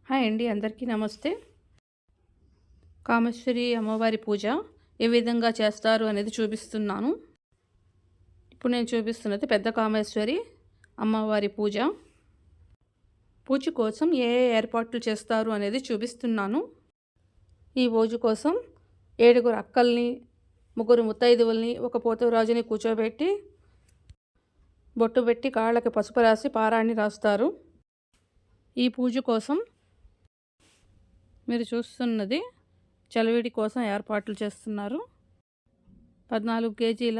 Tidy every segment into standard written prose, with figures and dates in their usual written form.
Hi అండి, అందరికీ నమస్తే. కామేశ్వరి అమ్మవారి పూజ ఏ విధంగా చేస్తారు అనేది చూపిస్తున్నాను. ఇప్పుడు నేను చూపిస్తున్నది పెద్ద కామేశ్వరి అమ్మవారి పూజ. పూజ కోసం ఏ ఏర్పాట్లు చేస్తారు అనేది చూపిస్తున్నాను. ఈ పూజ కోసం 7 అక్కల్ని, 3 ముత్తైదువుల్ని, ఒక పోతురాజుని కూర్చోబెట్టి బొట్టు పెట్టి కాళ్ళకి పసుపు రాసి పారాణి రాస్తారు. ఈ పూజ కోసం మీరు చూస్తున్నది చలివిడి కోసం ఏర్పాట్లు చేస్తున్నారు. 14 కేజీల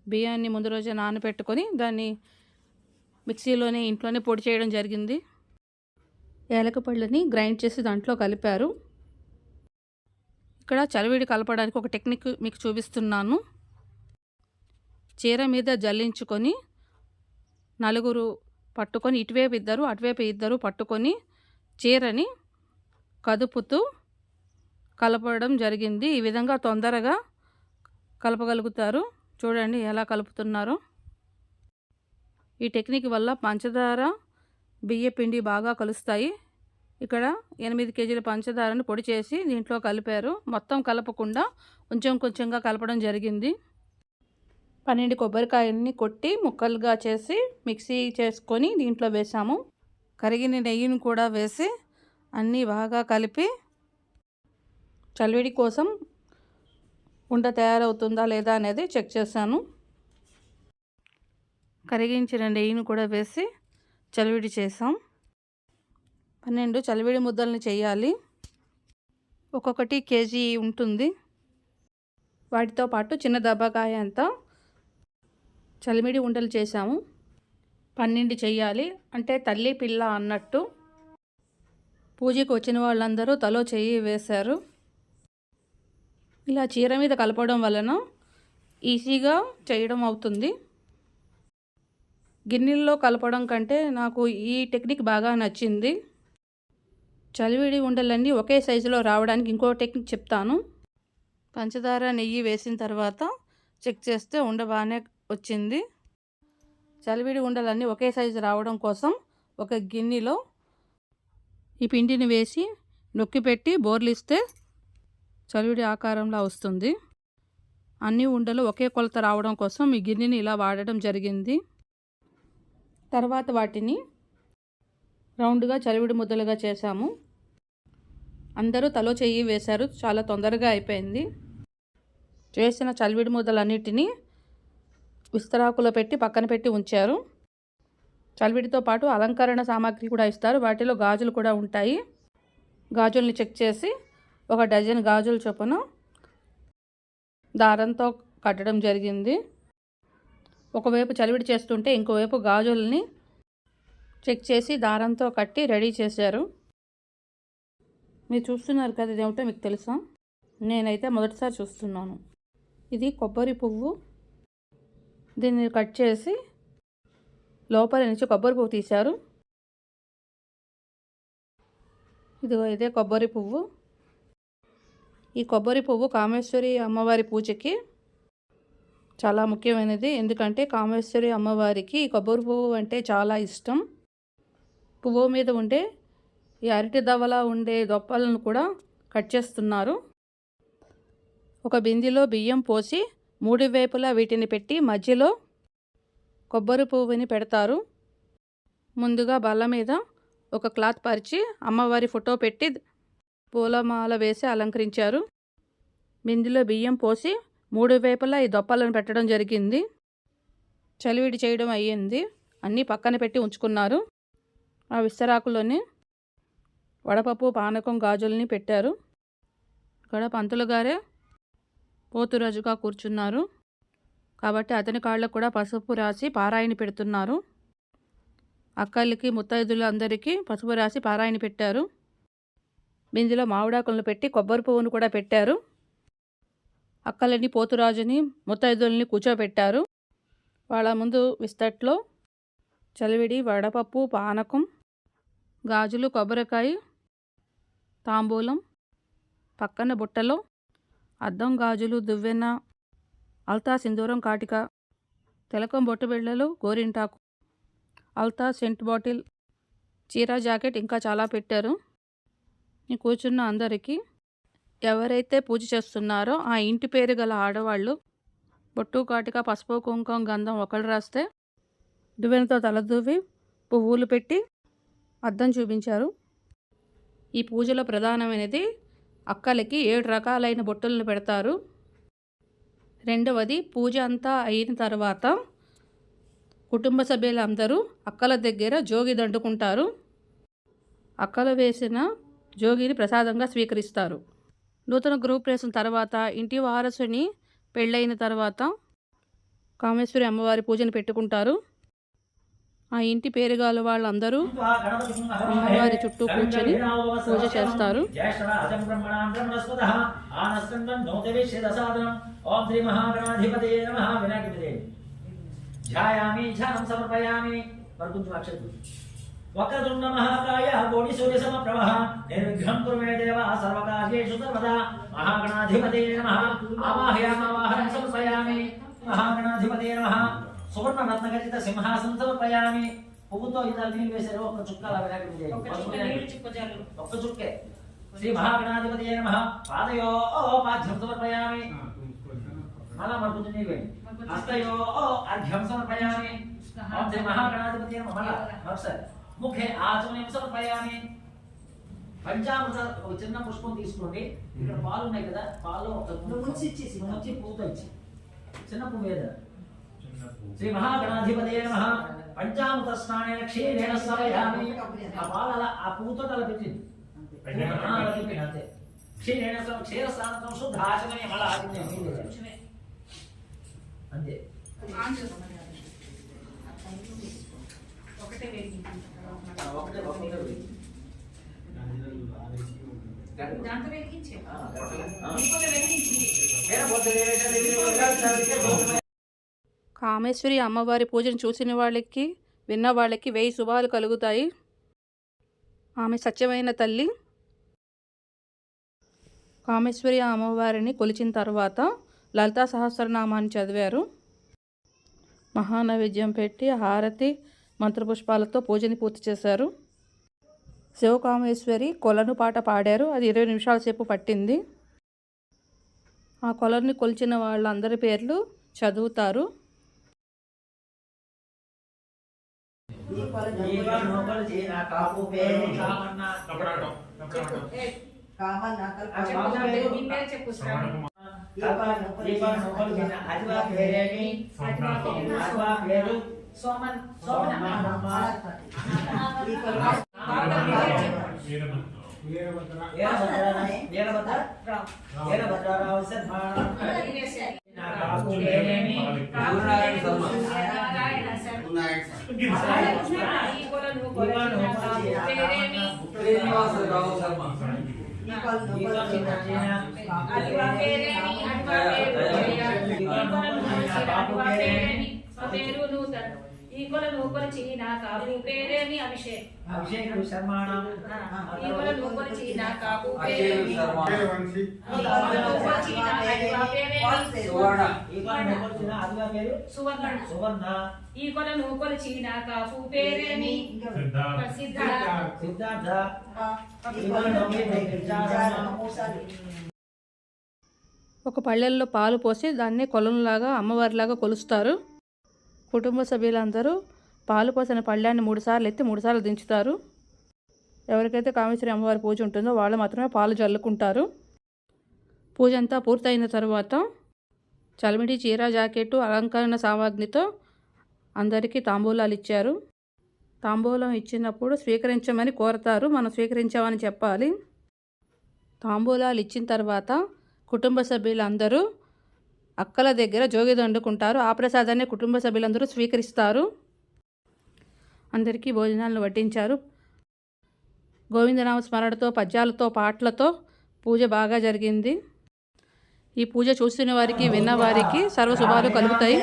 బియ్యాన్ని ముందు రోజే నానబెట్టుకొని దాన్ని మిక్సీలోనే ఇంట్లోనే పొడి చేయడం జరిగింది. ఏలకపళ్ళని గ్రైండ్ చేసి దాంట్లో కలిపారు. ఇక్కడ చలివిడి కలపడానికి ఒక టెక్నిక్ మీకు చూపిస్తున్నాను. చీర మీద జల్లించుకొని నలుగురు పట్టుకొని ఇటువైపు ఇద్దరు అటువైపు ఇద్దరు పట్టుకొని చీరని కదుపుతూ కలపడం జరిగింది. ఈ విధంగా తొందరగా కలపగలుగుతారు. చూడండి ఎలా కలుపుతున్నారో. ఈ టెక్నిక్ వల్ల పంచదార, బియ్య పిండి బాగా కలుస్తాయి. ఇక్కడ 8 కేజీల పంచదారను పొడి చేసి దీంట్లో కలిపారు. మొత్తం కలపకుండా కొంచెం కొంచెంగా కలపడం జరిగింది. 12 కొబ్బరికాయలని కొట్టి ముక్కలుగా చేసి మిక్సీ చేసుకొని దీంట్లో వేసాము. కరిగిన నెయ్యిని కూడా వేసి అన్నీ బాగా కలిపి చలివిడి కోసం ఉండ తయారవుతుందా లేదా అనేది చెక్ చేశాను. కరిగించిన నెయ్యిని కూడా వేసి చలివిడి చేసాం. 12 చలివిడి ముద్దల్ని చేయాలి. ఒక్కొక్కటి కేజీ ఉంటుంది. వాటితో పాటు చిన్న దబ్బకాయ అంతా చలివిడి ఉండలు చేసాము. 12 చెయ్యాలి అంటే తల్లి పిల్ల అన్నట్టు. పూజకు వచ్చిన వాళ్ళందరూ తలో చెయ్యి వేశారు. ఇలా చీర మీద కలపడం వలన ఈజీగా చేయడం అవుతుంది. గిన్నెల్లో కలపడం కంటే నాకు ఈ టెక్నిక్ బాగా నచ్చింది. చలివిడి ఉండలన్నీ ఒకే సైజులో రావడానికి ఇంకో టెక్నిక్ చెప్తాను. పంచదార నెయ్యి వేసిన తర్వాత చెక్ చేస్తే ఉండ బాగానే వచ్చింది. చలివిడి ఉండలన్నీ ఒకే సైజు రావడం కోసం ఒక గిన్నెలో ఈ పిండిని వేసి నొక్కి పెట్టి బోర్లిస్తే చలివిడి ఆకారంలో వస్తుంది. అన్ని ఉండలు ఒకే కొలత రావడం కోసం ఈ గిన్నెని ఇలా వాడడం జరిగింది. తర్వాత వాటిని రౌండ్గా చలివిడి ముద్దలుగా చేశాము. అందరూ తలో చెయ్యి వేశారు. చాలా తొందరగా అయిపోయింది. చేసిన చలివిడి ముద్దలన్నిటినీ విస్తరాకులో పెట్టి పక్కన పెట్టి ఉంచారు. చలివిడితో పాటు అలంకరణ సామాగ్రి కూడా ఇస్తారు. వాటిలో గాజులు కూడా ఉంటాయి. గాజుల్ని చెక్ చేసి 1 డజన్ గాజుల చొప్పున దారంతో కట్టడం జరిగింది. ఒకవైపు చలివిడి చేస్తుంటే ఇంకోవైపు గాజుల్ని చెక్ చేసి దారంతో కట్టి రెడీ చేశారు. మీరు చూస్తున్నారు కదా, ఇదేమిటో మీకు తెలుసా? నేనైతే మొదటిసారి చూస్తున్నాను. ఇది కొబ్బరి పువ్వు. దీన్ని కట్ చేసి లోపల నుంచి కొబ్బరి పువ్వు తీశారు. ఇదే కొబ్బరి పువ్వు. ఈ కొబ్బరి పువ్వు కామేశ్వరి అమ్మవారి పూజకి చాలా ముఖ్యమైనది. ఎందుకంటే కామేశ్వరి అమ్మవారికి ఈ కొబ్బరి పువ్వు అంటే చాలా ఇష్టం. పువ్వు మీద ఉండే ఈ అరటి దవ్వలా ఉండే దొప్పలను కూడా కట్ చేస్తున్నారు. ఒక బిందెలో బియ్యం పోసి 3 వైపులా వీటిని పెట్టి మధ్యలో కొబ్బరి పువ్వుని పెడతారు. ముందుగా బల్ల మీద ఒక క్లాత్ పరిచి అమ్మవారి ఫోటో పెట్టి పూలమాల వేసి అలంకరించారు. బిందెలో బియ్యం పోసి 3 వైపులా ఈ దొప్పలను పెట్టడం జరిగింది. చలివిడి చేయడం అయ్యింది. అన్నీ పక్కన పెట్టి ఉంచుకున్నారు. ఆ విస్తరాకులోనే వడపప్పు, పానకం, గాజుల్ని పెట్టారు. ఇక్కడ పంతులు గారే పోతురాజుగా కూర్చున్నారు కాబట్టి అతని కాళ్ళకు కూడా పసుపు రాసి పారాయణ పెడుతున్నారు. అక్కలకి, ముత్తైదులు అందరికీ పసుపు రాసి పారాయణ పెట్టారు. బిందెలో మామిడాకులను పెట్టి కొబ్బరి పువ్వును కూడా పెట్టారు. అక్కలని, పోతురాజుని, ముత్తైదుల్ని కూర్చోబెట్టారు. వాళ్ళ ముందు విస్తట్లో చలివిడి, వడపప్పు, పానకం, గాజులు, కొబ్బరికాయ, తాంబూలం, పక్కన బుట్టలో అద్దం గాజులు, దువ్వెన, అల్తా, సింధూరం, కాటిక, తిలకం, బొట్టు బిళ్ళలు, గోరింటాకు, అల్తా, సెంట్ బాటిల్, చీర, జాకెట్ ఇంకా చాలా పెట్టారు. ఈ కూర్చున్న అందరికీ ఎవరైతే పూజ చేస్తున్నారో ఆ ఇంటి పేరు గల ఆడవాళ్ళు బొట్టు కాటిక పసుపు కుంకుమ గంధం ఒకళ్ళు రాస్తే దువ్వెనతో తలదూవి పువ్వులు పెట్టి అద్దం చూపించారు. ఈ పూజలో ప్రధానమైనది అక్కలకి 7 రకాలైన బొట్టులను పెడతారు. రెండవది పూజ అంతా అయిన తర్వాత కుటుంబ సభ్యులందరూ అక్కల దగ్గర జోగి దండుకుంటారు. అక్కలు వేసిన జోగిని ప్రసాదంగా స్వీకరిస్తారు. నూతన గృహప్రవేశం తర్వాత ఇంటి వారసుని పెళ్ళైన తర్వాత కామేశ్వరి అమ్మవారి పూజను పెట్టుకుంటారు. ఆ ఇంటి పేరుగాల వాళ్ళందరూ అమ్మవారి చుట్టూ కూర్చొని పూజ చేస్తారు. వక్రతుండ మహాకాయ కోటి సూర్య సమప్రభ నిర్విఘ్నం కురు మే దేవ సర్వకార్యేషు సర్వదా మహాగణాధిపతే నమః ఆవాహయామావాహనం సమర్పయామి మహాగణాధిపతే నమః సువర్ణ రత్నగజిత సింహాసనం సమర్పయామి. పువ్వుతో ఇద్దరు నీళ్ళు వేశారు, ఒక చుక్క అలా వినాయకుడికి చేయండి. ఒక్క చుక్కే. శ్రీ మహాగణాధిపతే నమః పాదయో పాద్యం సమర్పయామి. మళ్ళా మరుగుతు నీళ్ళు వేయండి. హస్తయో అర్ఘ్యం సమర్పయామి. ఓం శ్రీ మహాగణాధిపతే నమః. మళ్ళా ఒకసారి ముఖే ఆచమనం సమర్పయామి. పంచామృత ఒక చిన్న పుష్పం తీసుకోండి. ఇక్కడ పాలు ఉన్నాయి కదా, పాలు ముంచి పూతో ఇచ్చి చిన్న పువ్వు ఏదా. శ్రీ మహాగణాధిపతే నమః. పంచామృత స్నానేన క్షీరేణ సమయామి. ఆ పాలు అలా ఆ పువ్వుతో అలా పెట్టింది అంతే. క్షీరేణ క్షీర స్నానం శుద్ధ ఆచమనే మళ్ళీ ఆచమనే అంతే. కామేశ్వరి అమ్మవారి పూజను చూసిన వాళ్ళకి విన్న వాళ్ళకి 1000 శుభాలు కలుగుతాయి. ఆమె సత్యమైన తల్లి. కామేశ్వరి అమ్మవారిని కొలిచిన తర్వాత లలితా సహస్రనామాన్ని చదివారు. మహానైవేద్యం పెట్టి హారతి మంత్రపుష్పాలతో పూజని పూర్తి చేశారు. శివకామేశ్వరి కొలను పాట పాడారు. అది 20 నిమిషాల సేపు పట్టింది. ఆ కొలను కొలిచిన వాళ్ళందరి పేర్లు చదువుతారు. సోమన్ అభిషేక్ శర్మాణ సువర్ణ ఈ కొలను కొలిచిన కాపు పేరేమి సిద్ధార్థ. ఒక పళ్ళెల్లో పాలు పోసి దాన్ని కొలంలాగా అమ్మవారిలాగా కొలుస్తారు. కుటుంబ సభ్యులందరూ పాలు పోసిన పళ్ళాన్ని 3 సార్లు ఎత్తి 3 సార్లు దించుతారు. ఎవరికైతే కామేశ్వరి అమ్మవారి పూజ ఉంటుందో వాళ్ళు మాత్రమే పాలు జల్లుకుంటారు. పూజ అంతా పూర్తయిన తర్వాత చలిమిడి చీర జాకెట్టు అలంకరణ సామాగ్రితో అందరికీ తాంబూలాలు ఇచ్చారు. తాంబూలం ఇచ్చినప్పుడు స్వీకరించమని కోరతారు. మనం స్వీకరించామని చెప్పాలి. తాంబూలాలు ఇచ్చిన తర్వాత కుటుంబ సభ్యులందరూ అక్కల దగ్గర జోగి దండుకుంటారు. ఆ ప్రసాదాన్ని కుటుంబ సభ్యులందరూ స్వీకరిస్తారు. అందరికీ భోజనాలను వడ్డించారు. గోవిందనామ స్మరణతో పద్యాలతో పాటలతో పూజ బాగా జరిగింది. ఈ పూజ చూసిన వారికి విన్నవారికి సర్వశుభాలు కలుగుతాయి.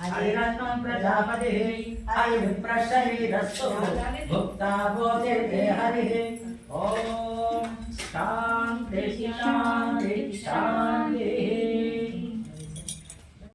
హరిరత్నం ప్రజాపతి హరి విప్రశరీరస్సు భుక్తా భోజతే హరి. ఓం శాంతి శాంతి శాంతి.